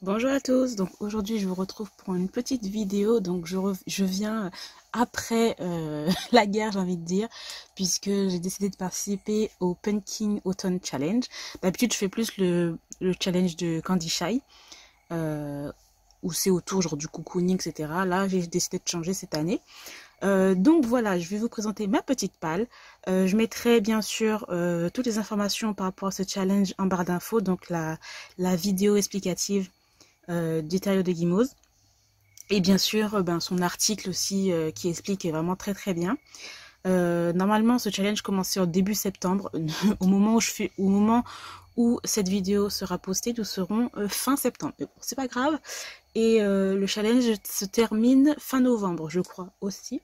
Bonjour à tous, donc aujourd'hui je vous retrouve pour une petite vidéo, donc je viens après la guerre j'ai envie de dire, puisque j'ai décidé de participer au Pumpkin Autumn Challenge. D'habitude je fais plus le challenge de Candy Shy, où c'est autour genre du cocooning etc. Là j'ai décidé de changer cette année. Donc voilà, je vais vous présenter ma petite palle. Je mettrai bien sûr toutes les informations par rapport à ce challenge en barre d'infos, donc la vidéo explicative du Terrier de Guimauve. Et bien sûr, son article aussi qui explique vraiment très très bien. Normalement, ce challenge commençait au début septembre. au moment où cette vidéo sera postée, nous serons fin septembre. Mais bon, c'est pas grave. Et le challenge se termine fin novembre, je crois aussi.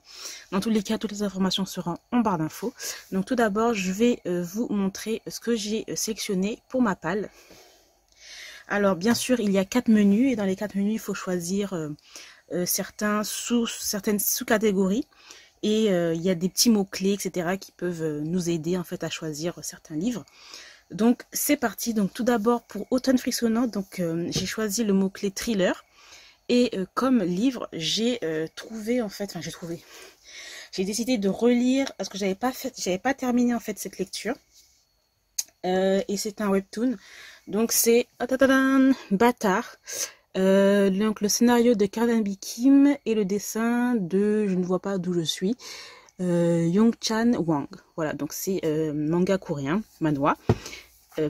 Dans tous les cas, toutes les informations seront en barre d'infos. Donc tout d'abord, je vais vous montrer ce que j'ai sélectionné pour ma palle. Alors bien sûr, il y a 4 menus et dans les 4 menus, il faut choisir certaines sous-catégories. Et il y a des petits mots-clés, etc. qui peuvent nous aider en fait à choisir certains livres. Donc c'est parti. Donc tout d'abord pour Automne frissonnant, donc j'ai choisi le mot-clé thriller. Et comme livre, j'ai trouvé en fait, j'ai décidé de relire parce que j'avais pas terminé en fait cette lecture. Et c'est un webtoon. Donc c'est Bâtard. Donc le scénario de Cardan Kim et le dessin de je ne vois pas d'où je suis, Yong-chan Wang. Voilà, donc c'est manga coréen, manhwa,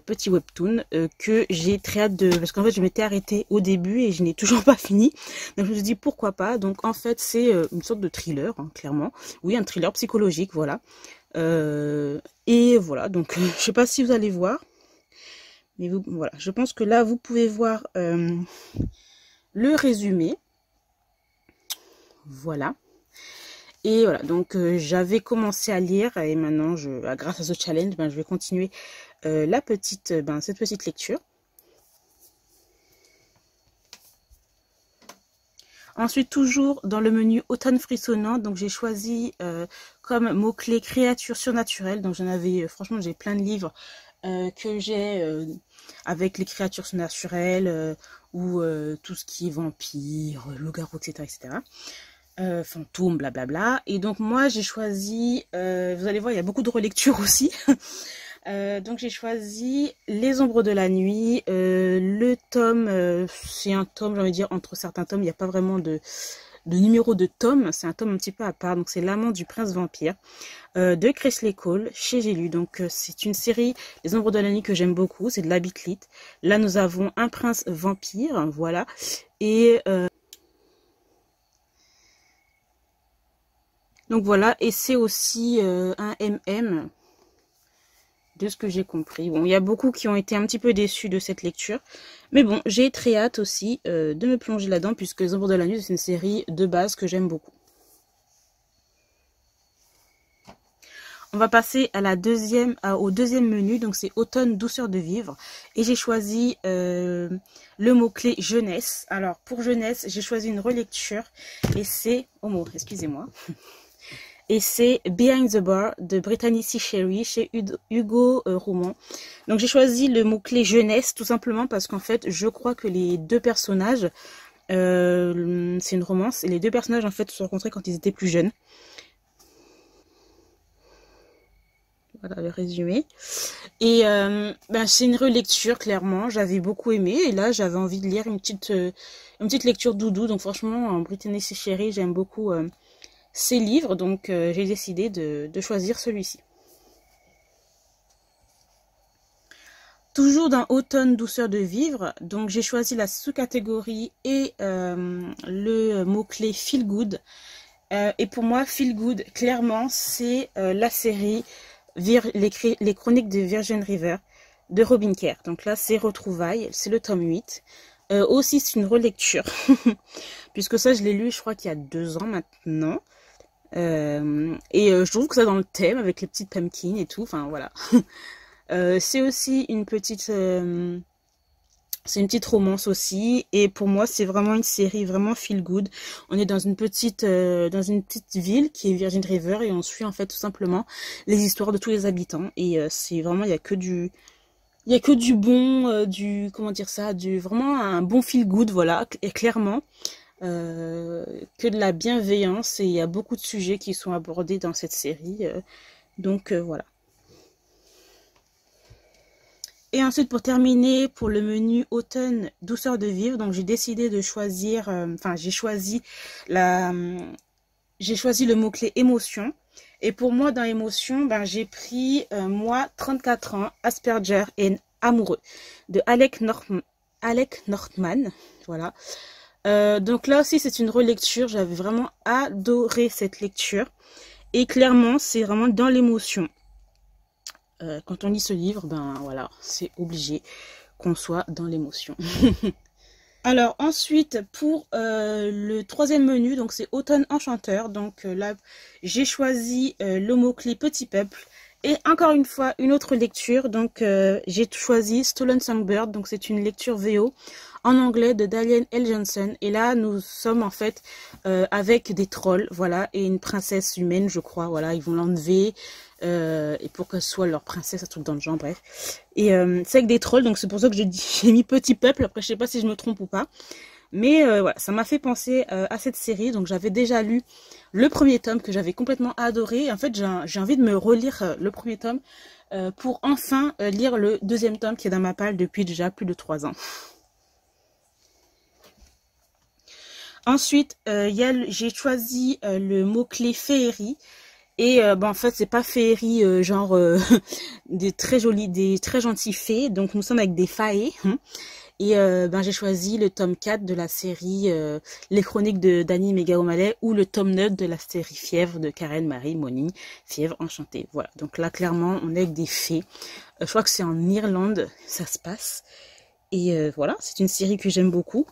petit webtoon que j'ai très hâte de, parce qu'en fait je m'étais arrêtée au début et je n'ai toujours pas fini. Donc je me suis dit pourquoi pas. Donc en fait c'est une sorte de thriller, hein, clairement. Oui, un thriller psychologique, voilà. Et voilà, donc je sais pas si vous allez voir. Mais vous, voilà, je pense que là, vous pouvez voir le résumé. Voilà. Et voilà, donc j'avais commencé à lire et maintenant, grâce à ce challenge, je vais continuer cette petite lecture. Ensuite, toujours dans le menu Automne frissonnant, donc j'ai choisi comme mot-clé créature surnaturelle. Donc j'en avais, franchement, j'ai plein de livres que j'ai avec les créatures surnaturelles ou tout ce qui est vampire, loup-garou, etc. Fantômes, blablabla. Et donc moi j'ai choisi, vous allez voir, il y a beaucoup de relectures aussi. Donc j'ai choisi Les Ombres de la Nuit. Le tome, c'est un tome, j'ai envie de dire, entre certains tomes, il n'y a pas vraiment de numéro de tome, c'est un tome un petit peu à part, donc c'est L'Amant du Prince Vampire de Kresley Cole chez J'ai lu. Donc c'est une série Les Ombres de la Nuit que j'aime beaucoup, c'est de la bitlit. Là nous avons un prince vampire, voilà, et donc voilà, et c'est aussi un MM de ce que j'ai compris. Bon, il y a beaucoup qui ont été un petit peu déçus de cette lecture. Mais bon, j'ai très hâte aussi de me plonger là-dedans, puisque Les Ombres de la Nuit, c'est une série de base que j'aime beaucoup. On va passer à au deuxième menu, donc c'est Automne, douceur de vivre. Et j'ai choisi le mot-clé jeunesse. Alors, pour jeunesse, j'ai choisi une relecture. Et c'est... Oh, excusez-moi. Et c'est Behind the Bar de Brittany C. Sherry chez Hugo Roman. Donc j'ai choisi le mot-clé jeunesse tout simplement parce qu'en fait je crois que les deux personnages, c'est une romance, et les deux personnages en fait se sont rencontrés quand ils étaient plus jeunes. Voilà le résumé. Et c'est une relecture clairement, j'avais beaucoup aimé et là j'avais envie de lire une petite lecture doudou. Donc franchement Brittany C. Sherry, j'aime beaucoup ces livres, donc j'ai décidé de choisir celui-ci. Toujours dans Automne, douceur de vivre, donc j'ai choisi la sous-catégorie et le mot-clé Feel Good. Et pour moi, Feel Good, clairement, c'est la série les Chroniques de Virgin River de Robin Kerr. Donc là, c'est Retrouvailles, c'est le tome 8. Aussi, c'est une relecture, puisque ça, je l'ai lu, je crois qu'il y a 2 ans maintenant. Je trouve que ça dans le thème avec les petites pumpkins et tout, enfin voilà. C'est aussi une petite romance aussi, et pour moi c'est vraiment une série vraiment feel good. On est dans une petite ville qui est Virgin River et on suit en fait tout simplement les histoires de tous les habitants, et c'est vraiment il y il y a que du bon, comment dire ça, vraiment un bon feel good, voilà, et clairement. Que de la bienveillance, et il y a beaucoup de sujets qui sont abordés dans cette série, donc voilà. Et ensuite, pour terminer, pour le menu automne douceur de vivre, donc j'ai décidé de choisir, j'ai choisi le mot-clé émotion. Et pour moi, dans émotion, j'ai pris moi, 34 ans, Asperger et amoureux, de Alec Northman, voilà. Donc là aussi, c'est une relecture, j'avais vraiment adoré cette lecture. Et clairement, c'est vraiment dans l'émotion. Quand on lit ce livre, voilà, c'est obligé qu'on soit dans l'émotion. Alors ensuite, pour le troisième menu, donc c'est Automne Enchanteur. Donc là, j'ai choisi le mot-clé Petit Peuple. Et encore une fois, une autre lecture. Donc j'ai choisi Stolen Songbird. Donc c'est une lecture VO en anglais de Dalian L. Johnson. Et là, nous sommes en fait avec des trolls, voilà, et une princesse humaine, je crois. Voilà, ils vont l'enlever. Et pour que ce soit leur princesse, un truc dans le genre, bref. Et c'est avec des trolls, donc c'est pour ça que j'ai mis Petit Peuple. Après, je sais pas si je me trompe ou pas. Mais voilà, ça m'a fait penser à cette série. Donc j'avais déjà lu le premier tome que j'avais complètement adoré. En fait, j'ai envie de me relire le premier tome pour enfin lire le deuxième tome qui est dans ma palle depuis déjà plus de 3 ans. Ensuite, j'ai choisi le mot-clé féerie. Et en fait, c'est pas féerie genre des très gentilles fées. Donc nous sommes avec des faées. Et j'ai choisi le tome 4 de la série Les Chroniques de Dany Mega O'Malley, ou le tome 9 de la série Fièvre de Karen Marie Moning, Fièvre enchantée. Voilà, donc là clairement on est avec des fées. Je crois que c'est en Irlande, ça se passe. Et voilà, c'est une série que j'aime beaucoup.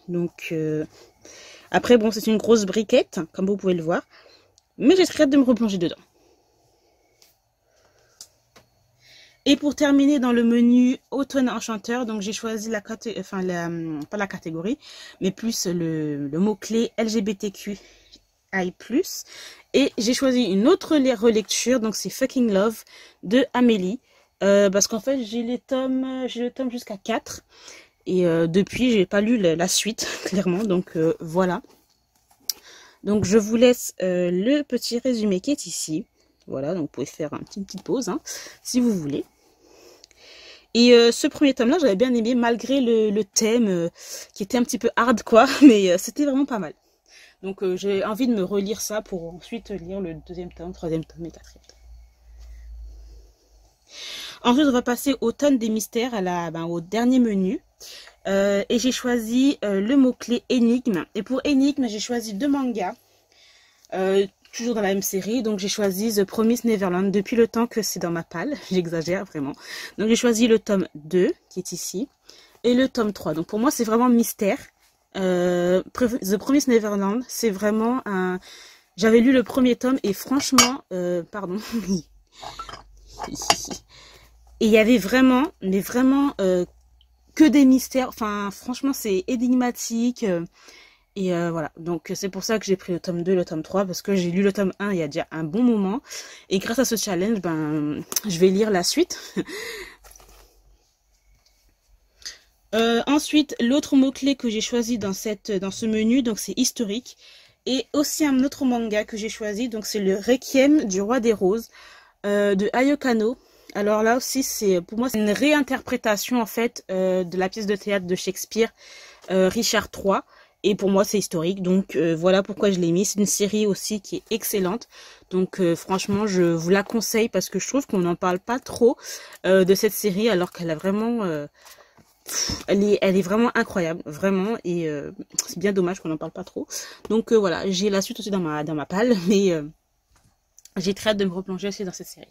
Donc après bon, c'est une grosse briquette, comme vous pouvez le voir. Mais j'ai très hâte de me replonger dedans. Et pour terminer dans le menu Automne Enchanteur, donc j'ai choisi pas la catégorie, mais plus le mot-clé LGBTQI+. Et j'ai choisi une autre relecture, donc c'est Fucking Love de Amélie. Parce qu'en fait, j'ai le tome jusqu'à 4. Et depuis, j'ai pas lu la suite, clairement. Donc voilà. Donc je vous laisse le petit résumé qui est ici. Voilà, donc vous pouvez faire une petite pause si vous voulez. Et ce premier tome-là, j'avais bien aimé, malgré le thème qui était un petit peu hard, quoi. Mais c'était vraiment pas mal. Donc j'ai envie de me relire ça pour ensuite lire le deuxième tome, troisième tome et quatrième tome. Ensuite, on va passer au tonne des mystères, au dernier menu. Et j'ai choisi le mot-clé énigme. Et pour énigme, j'ai choisi 2 mangas. Toujours dans la même série, donc j'ai choisi The Promised Neverland depuis le temps que c'est dans ma palle, j'exagère vraiment. Donc j'ai choisi le tome 2 qui est ici et le tome 3. Donc pour moi c'est vraiment mystère. The Promised Neverland, c'est vraiment un... J'avais lu le premier tome et franchement, pardon, et il y avait vraiment, mais vraiment que des mystères. Enfin franchement c'est énigmatique. Et voilà, donc c'est pour ça que j'ai pris le tome 2 et le tome 3, parce que j'ai lu le tome 1 il y a déjà un bon moment. Et grâce à ce challenge, je vais lire la suite. Ensuite, l'autre mot-clé que j'ai choisi dans ce menu, donc c'est historique. Et aussi un autre manga que j'ai choisi, donc c'est le Requiem du Roi des Roses de Ayokano. Alors là aussi, pour moi, c'est une réinterprétation en fait de la pièce de théâtre de Shakespeare, Richard III. Et pour moi, c'est historique. Donc, voilà pourquoi je l'ai mis. C'est une série aussi qui est excellente. Donc, franchement, je vous la conseille parce que je trouve qu'on n'en parle pas trop de cette série alors qu'elle a vraiment... elle est vraiment incroyable. Vraiment. Et c'est bien dommage qu'on n'en parle pas trop. Donc, voilà. J'ai la suite aussi dans ma palle. Mais j'ai très hâte de me replonger aussi dans cette série.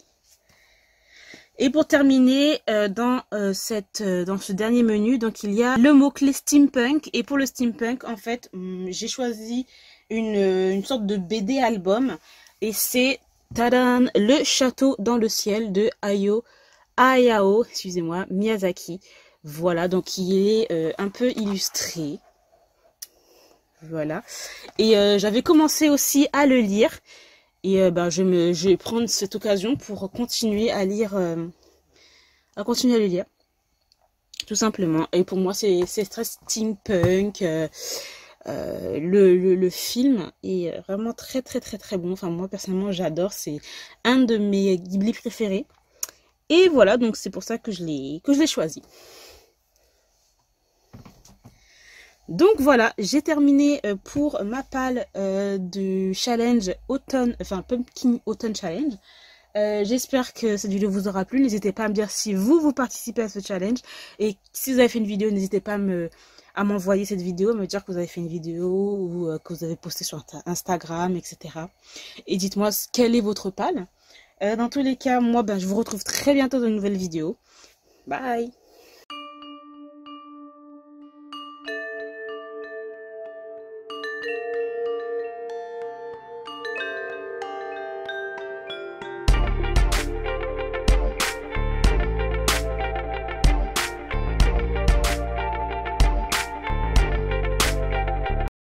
Et pour terminer, dans ce dernier menu, donc il y a le mot-clé steampunk. Et pour le steampunk, en fait, j'ai choisi une sorte de BD album. Et c'est tadam, Le Château dans le ciel de Hayao, excusez-moi, Miyazaki. Voilà, donc il est un peu illustré. Voilà. Et j'avais commencé aussi à le lire. Et je vais prendre cette occasion pour continuer à lire à continuer à le lire. Tout simplement. Et pour moi, c'est très steampunk. Le film est vraiment très très très très bon. Enfin, moi personnellement, j'adore. C'est un de mes Ghibli préférés. Et voilà, donc c'est pour ça que je l'ai choisi. Donc voilà, j'ai terminé pour ma palle du challenge automne, enfin Pumpkin Autumn Challenge. J'espère que cette vidéo vous aura plu. N'hésitez pas à me dire si vous participez à ce challenge. Et si vous avez fait une vidéo, n'hésitez pas à m'envoyer cette vidéo, me dire que vous avez fait une vidéo ou que vous avez posté sur Instagram, etc. Et dites-moi quelle est votre palle. Dans tous les cas, moi, je vous retrouve très bientôt dans une nouvelle vidéo. Bye!